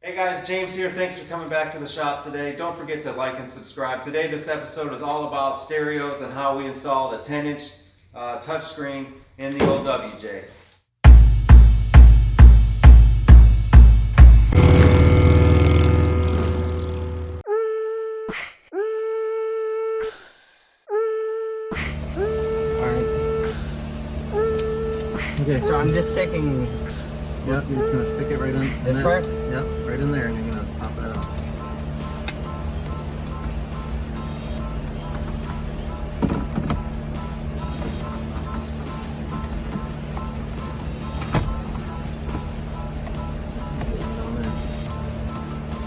Hey guys, James here. Thanks for coming back to the shop today. Don't forget to like and subscribe. Today this episode is all about stereos and how we installed a 10-inch touchscreen in the old WJ. Okay, so I'm just taking. Yep, you're just gonna stick it right in this there. part? Yep, right in there, and you're gonna pop it out.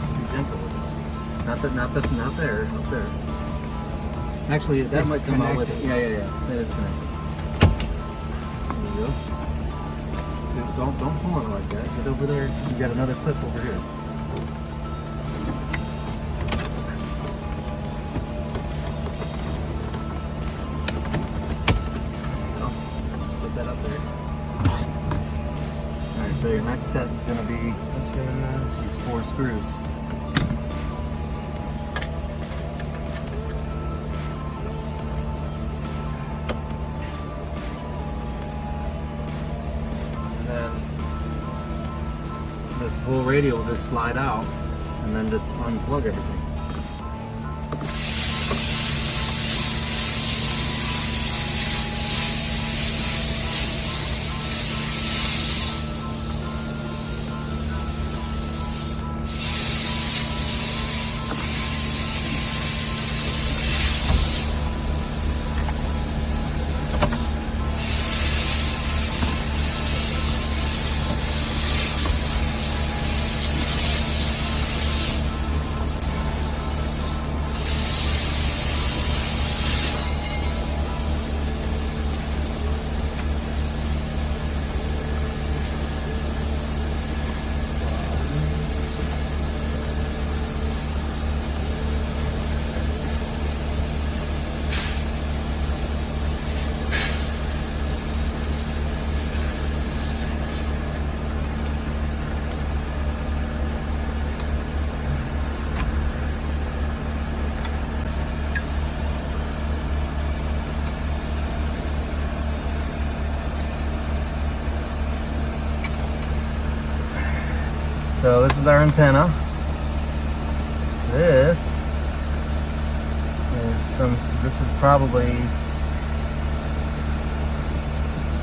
Just be gentle with it. Not there, up there. Actually, that It's might come out with it. connected. Yeah. That is connected. There you go. Don't pull on it like that. Get over there. You got another clip over here. Slip that up there. Alright, so your next step is going to be these 4 screws. This whole radio will just slide out and then just unplug everything. So this is our antenna. This is probably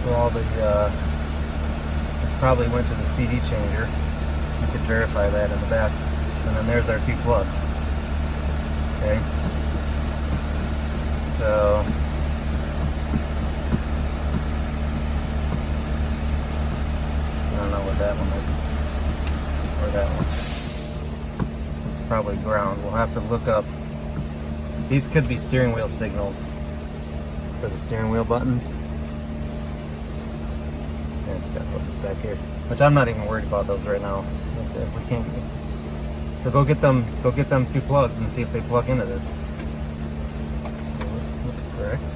for all the, this probably went to the CD changer. You could verify that in the back. And then there's our 2 plugs. Okay. So I don't know what that one is. Or that one. This is probably ground. We'll have to look up. These could be steering wheel signals for the steering wheel buttons. And it's got buttons back here, which I'm not even worried about those right now. If we can't. So go get them 2 plugs and see if they plug into this. Looks correct.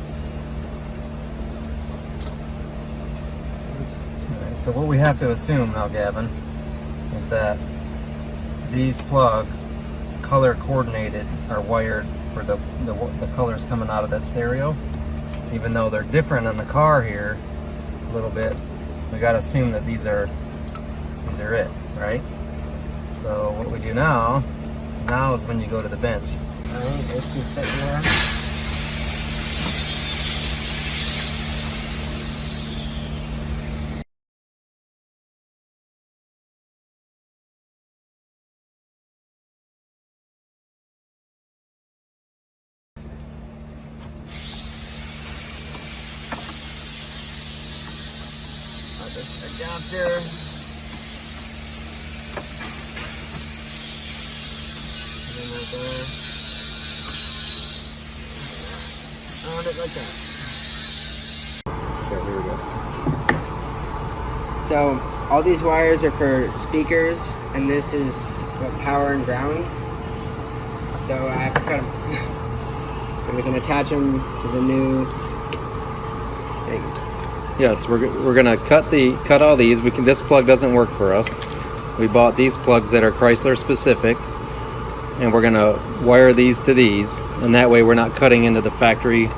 Alright, so what we have to assume now, Gavin, is that these plugs, color coordinated, are wired for the colors coming out of that stereo. Even though they're different on the car here a little bit, we got to assume that these are it, right? So what we do now is when you go to the bench. Alright, this can fit in there. This adapter. And then right there. On it like that. Okay, here we go. So all these wires are for speakers, and this is what power and ground. So I have to cut them. So we can attach them to the new things. Yes, we're gonna cut all these. This plug doesn't work for us. we bought these plugs that are Chrysler specific, and we're gonna wire these to these, and that way we're not cutting into the factory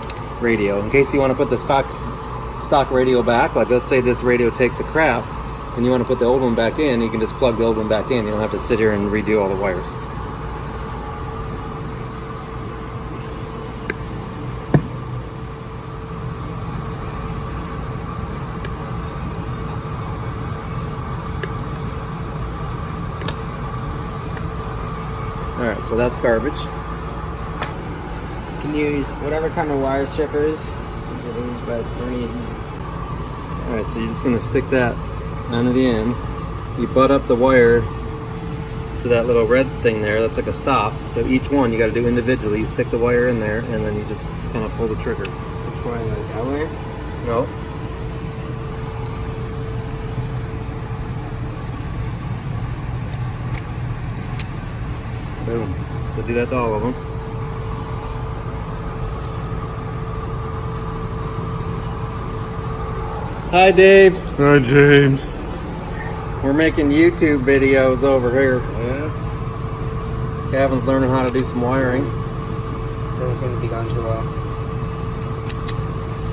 radio. In case you want to put this stock radio back, like let's say this radio takes a crap and you want to put the old one back in, you can just plug the old one back in. You don't have to sit here and redo all the wires. Alright, so that's garbage. You can use whatever kind of wire strippers. These are these, but we're gonna use these. Alright, so you're just going to stick that onto the end. You butt up the wire to that little red thing there. That's like a stop. So each one you got to do individually. You stick the wire in there, and then you just kind of pull the trigger. Which one? Like that wire? No. Boom. So do that to all of them. Hi, Dave. Hi, James. We're making YouTube videos over here. Yeah. Gavin's learning how to do some wiring. Doesn't seem to be going too well.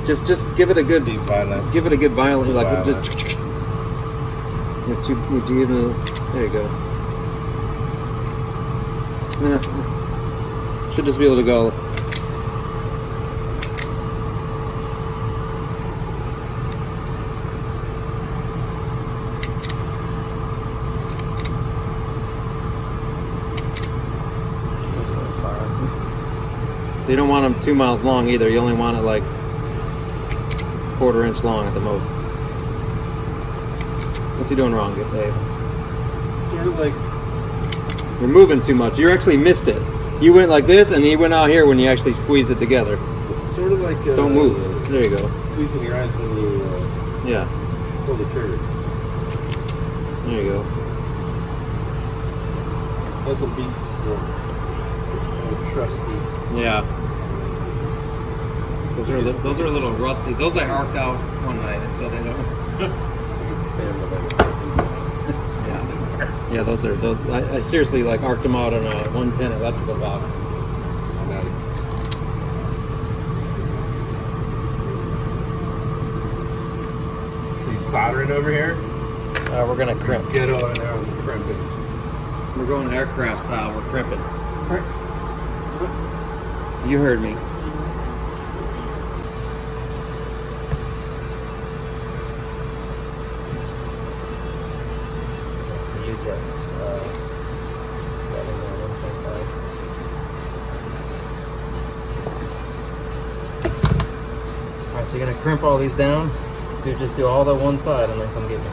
Just give it a good Deep violence. give it a good violent, like Violent. just. Would you even? There you go. Should just be able to go. So you don't want them 2 miles long either. You only want it like 1/4 inch long at the most. What's he doing wrong, Dave? Sort of like. You're moving too much. You actually missed it. You went like this, and he went out here when you actually squeezed it together. Sort of like. Don't move. There you go. Squeezing your eyes when you Yeah. pull the trigger. There you go. Little beats trusty. Yeah. Those are a little rusty. Those I arced out one night, and so they don't. Stand with it. Yeah, those. I seriously like arced them out on a 110 electrical box. Nice. Are you soldering over here? We're gonna crimp. Get over there and crimp it. We're going aircraft style. We're crimping. You heard me. So use that. That in there, 1.5. Alright, so you're gonna crimp all these down. Just do all the one side and then come get me.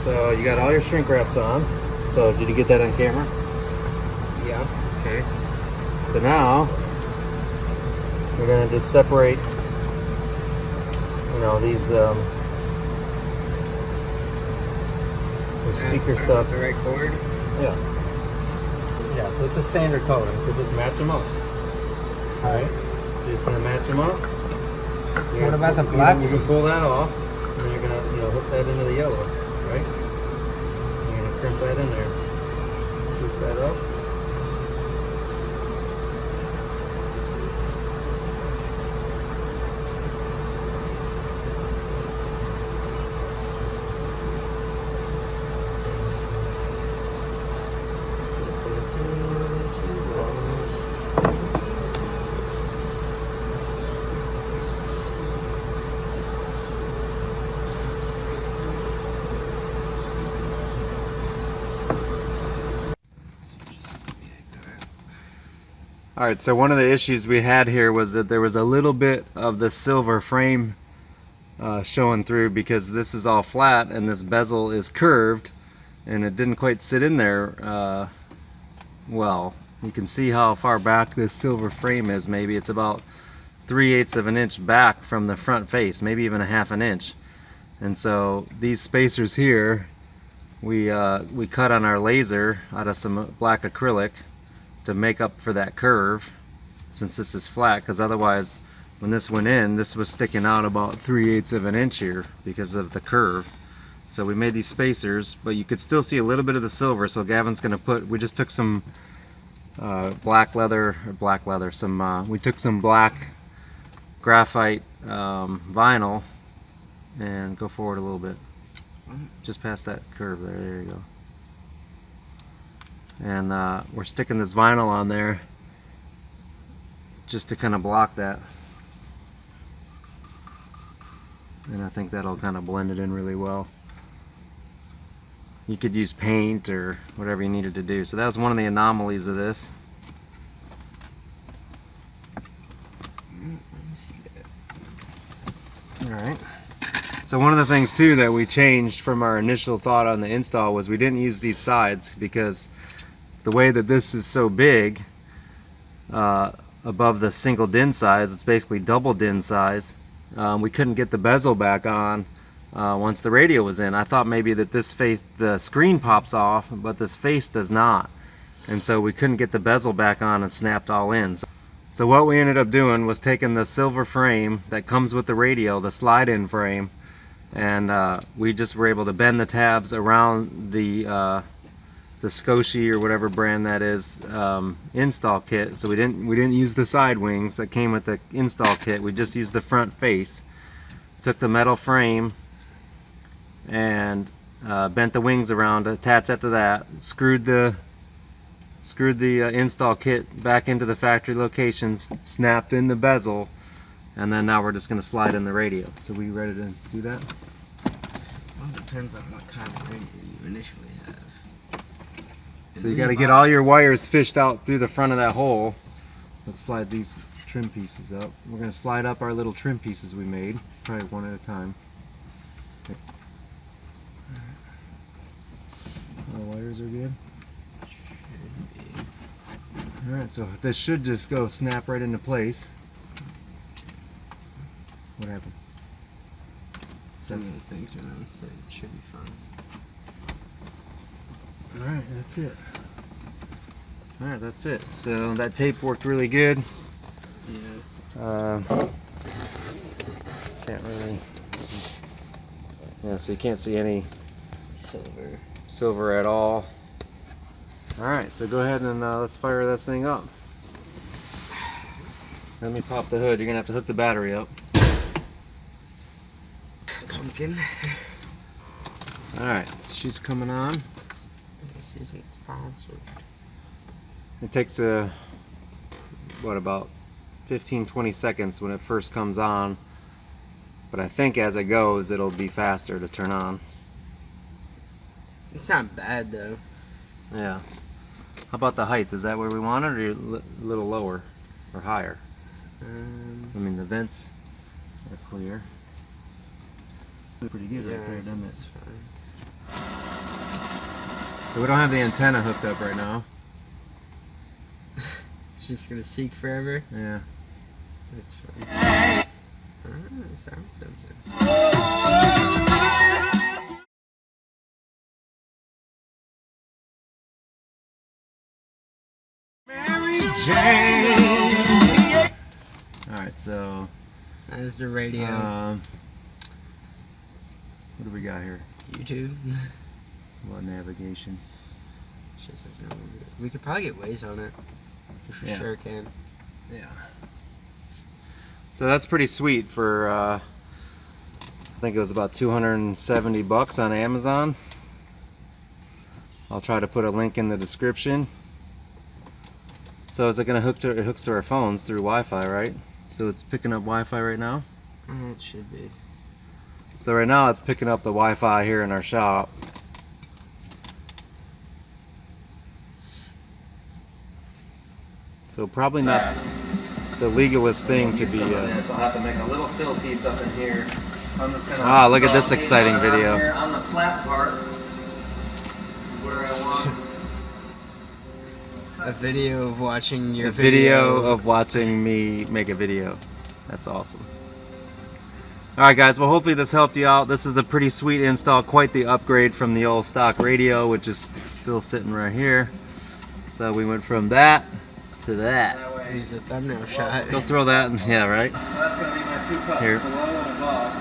So you got all your shrink wraps on. So did you get that on camera? Yeah. Okay. So now we're gonna just separate, these speaker stuff. The right cord. Yeah. Yeah. So it's a standard color. So just match them up. All right. So you're just gonna match them up. What about the black? You can pull that off, and then you're gonna hook that into the yellow, right? You're gonna crimp that in there. Twist that up. All right, so one of the issues we had here was that there was a little bit of the silver frame showing through, because this is all flat and this bezel is curved, and it didn't quite sit in there well. You can see how far back this silver frame is. Maybe it's about 3/8 of an inch back from the front face, maybe even a half an inch. And so these spacers here, we cut on our laser out of some black acrylic to make up for that curve, since this is flat, because otherwise when this went in, this was sticking out about 3/8 of an inch here because of the curve. So we made these spacers, but you could still see a little bit of the silver. So Gavin's gonna we just took some we took some black graphite vinyl, and go forward a little bit, just past that curve there. There you go. And we're sticking this vinyl on there just to kind of block that, and I think that'll kind of blend it in really well. You could use paint or whatever you needed to do. So that was one of the anomalies of this. Alright. So one of the things too that we changed from our initial thought on the install was we didn't use these sides, because the way that this is so big above the single din size, it's basically double din size, we couldn't get the bezel back on once the radio was in. I thought maybe that this face, the screen pops off, but this face does not, and so we couldn't get the bezel back on and snapped all in. So what we ended up doing was taking the silver frame that comes with the radio, the slide-in frame, and we just were able to bend the tabs around the Scotia or whatever brand that is install kit. So we didn't use the side wings that came with the install kit. We just used the front face. Took the metal frame and bent the wings around, attached that to that, screwed the install kit back into the factory locations, snapped in the bezel, and then now we're just going to slide in the radio. So we ready to do that? Well, it depends on what kind of radio you initially have. So you got to get all your wires fished out through the front of that hole. Let's slide these trim pieces up. We're going to slide up our little trim pieces we made, probably one at a time. Okay. All the wires are good. Alright, so this should just go snap right into place. What happened? Some of the things are known, but it should be fine. Alright, that's it. Alright, that's it. So that tape worked really good. Yeah. Can't really... Yeah, so you can't see any silver at all. Alright, so go ahead and let's fire this thing up. Let me pop the hood. You're gonna have to hook the battery up. Pumpkin. Alright, she's coming on. This isn't sponsored. It takes about 15-20 seconds when it first comes on, but I think as it goes it'll be faster to turn on. It's not bad though. Yeah. How about the height? Is that where we want it, or a little lower or higher? I mean, the vents are clear. Pretty good right there, doesn't it? It's fine. So we don't have the antenna hooked up right now. It's just gonna seek forever. Yeah. That's fine. I found something. Alright, so That's the radio. what do we got here? YouTube. What navigation? It's just says no. We could probably get Waze on it. We for Yeah. sure can. Yeah. So that's pretty sweet for I think it was about $270 on Amazon. I'll try to put a link in the description. So is it going to hook to it hooks to our phones through Wi-Fi, right? So it's picking up Wi-Fi right now? It should be. So right now it's picking up the Wi-Fi here in our shop. So probably not the legalist thing to be. So I'll have to make a little fill piece up in here. I'm just gonna Wow, look at this exciting around video. here on the flat part where I want. A video of watching your A video of watching me make a video. That's awesome. Alright guys, well hopefully this helped you out. This is a pretty sweet install, quite the upgrade from the old stock radio, which is still sitting right here. So we went from that to that. Use the thumbnail shot. Go throw that in, yeah, right? So that's gonna be my 2 cups Here. below and above.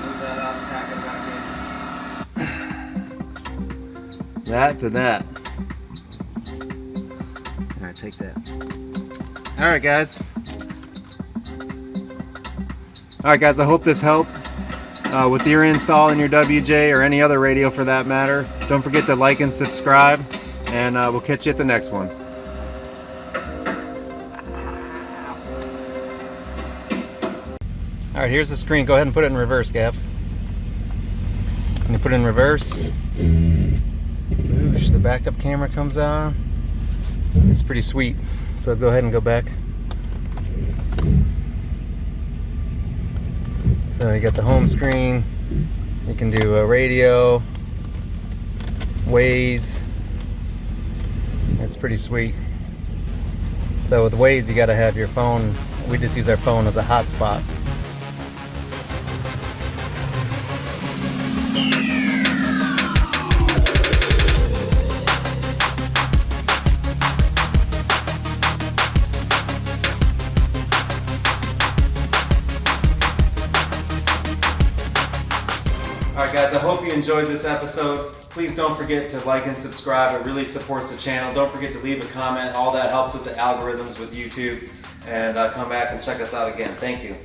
Move that out and pack it back in. That to that. Alright, take that. Alright guys. Alright guys, I hope this helped with your install in your WJ or any other radio for that matter. Don't forget to like and subscribe, and we'll catch you at the next one. Alright, here's the screen. Go ahead and put it in reverse, Gav. Can you put it in reverse? Whoosh, the backup camera comes on. It's pretty sweet. So go ahead and go back. So you got the home screen. You can do a radio, Waze. That's pretty sweet. So with Waze, you got to have your phone. We just use our phone as a hotspot. Alright guys, I hope you enjoyed this episode. Please don't forget to like and subscribe. It really supports the channel. Don't forget to leave a comment. All that helps with the algorithms with YouTube. And come back and check us out again. Thank you.